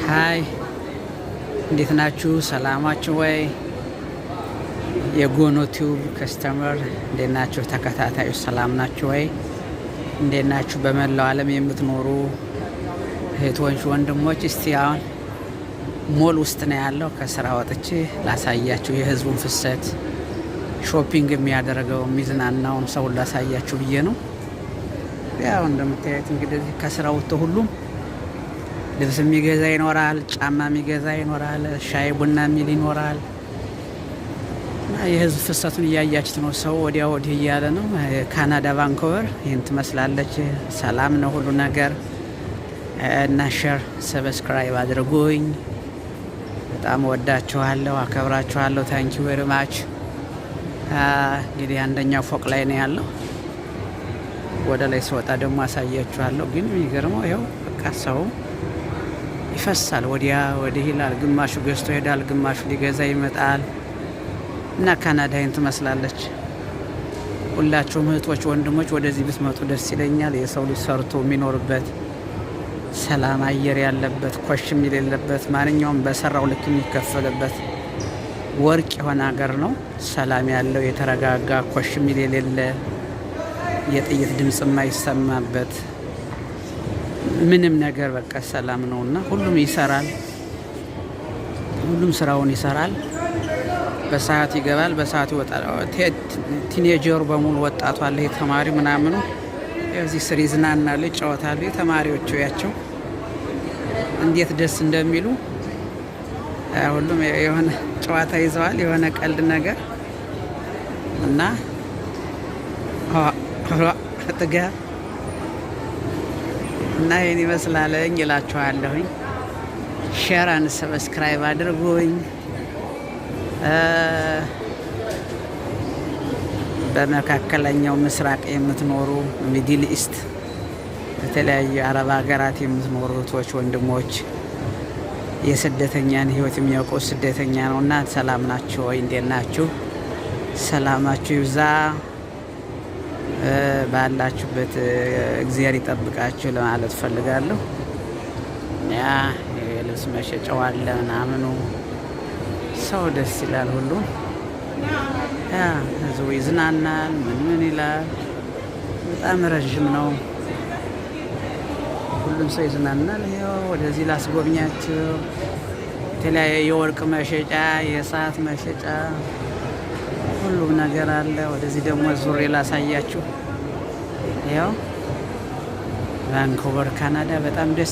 ሀይ እንዴት ናችሁ? ሰላማችሁ ወይ? የጎኖ ቲዩብ ከስተመር እንዴት ናችሁ? ተከታታዮች ሰላም ናችሁ ወይ? እንዴት ናችሁ? በመላው ዓለም የምትኖሩ እህቶች ወንድሞች፣ እስቲ አሁን ሞል ውስጥ ነው ያለው። ከስራ ወጥቼ ላሳያችሁ የህዝቡን ፍሰት፣ ሾፒንግ የሚያደርገው የሚዝናናውን ሰው ላሳያችሁ ብዬ ነው። ያው እንደምታዩት እንግዲህ ከስራ ወጥቶ ሁሉም ልብስ የሚገዛ ይኖራል፣ ጫማ የሚገዛ ይኖራል፣ ሻይ ቡና የሚል ይኖራል። እና የህዝብ ፍሰቱን እያያችሁት ነው። ሰው ወዲያ ወዲህ እያለ ነው። ካናዳ ቫንኮቨር ይህን ትመስላለች። ሰላም ነው ሁሉ ነገር። እና ሼር ሰብስክራይብ አድርጉኝ። በጣም ወዳችኋለሁ፣ አከብራችኋለሁ። ታንኪ ቬሪ ማች። እንግዲህ አንደኛው ፎቅ ላይ ነው ያለው። ወደ ላይ ስወጣ ደግሞ አሳያችኋለሁ። ግን የሚገርመው ይኸው በቃ ሰው ይፈሳል፣ ወዲያ ወዲህ ይላል። ግማሹ ገዝቶ ይሄዳል፣ ግማሹ ሊገዛ ይመጣል። እና ካናዳ ይህን ትመስላለች። ሁላችሁም እህቶች ወንድሞች ወደዚህ ብትመጡ ደስ ይለኛል። የሰው ልጅ ሰርቶ የሚኖርበት ሰላም አየር ያለበት ኮሽም የሌለበት ማንኛውም በሰራው ልክ የሚከፈልበት ወርቅ የሆነ ሀገር ነው። ሰላም ያለው የተረጋጋ ኮሽም የሌለ የጥይት ድምጽ የማይሰማበት ምንም ነገር በቃ ሰላም ነውና ሁሉም ይሰራል፣ ሁሉም ስራውን ይሰራል። በሰዓት ይገባል፣ በሰዓት ይወጣል። ቲኔጀሩ በሙሉ ወጣቱ አለ፣ ተማሪ ምናምኑ እዚህ ስር ይዝናናሉ፣ ይጫወታሉ። የተማሪዎቹ ያቸው እንዴት ደስ እንደሚሉ ሁሉም የሆነ ጨዋታ ይዘዋል፣ የሆነ ቀልድ ነገር እና ጥጋ እና ይህን ይመስላለኝ እላችኋለሁኝ። ሼር አንድ ሰብስክራይብ አድርጉኝ። በመካከለኛው ምስራቅ የምትኖሩ ሚድል ኢስት፣ በተለያዩ አረብ ሀገራት የምትኖሩ እህቶች ወንድሞች፣ የስደተኛን ህይወት የሚያውቁ ስደተኛ ነው እና ሰላም ናችሁ ወይ? እንዴት ናችሁ? ሰላማችሁ ይብዛ። ባላችሁበት እግዚአብሔር ይጠብቃችሁ ለማለት ፈልጋለሁ። ያ የልብስ መሸጫው አለ ምናምኑ ሰው ደስ ይላል። ሁሉ ያ ህዝቡ ይዝናናል። ምን ይላል። በጣም ረዥም ነው። ሁሉም ሰው ይዝናናል። ይኸው ወደዚህ ላስጎብኛችሁ። የተለያየ የወርቅ መሸጫ፣ የሰዓት መሸጫ ሁሉም ነገር አለ። ወደዚህ ደግሞ ዙሬ ላሳያችሁ። ያው ቫንኮቨር ካናዳ በጣም ደስ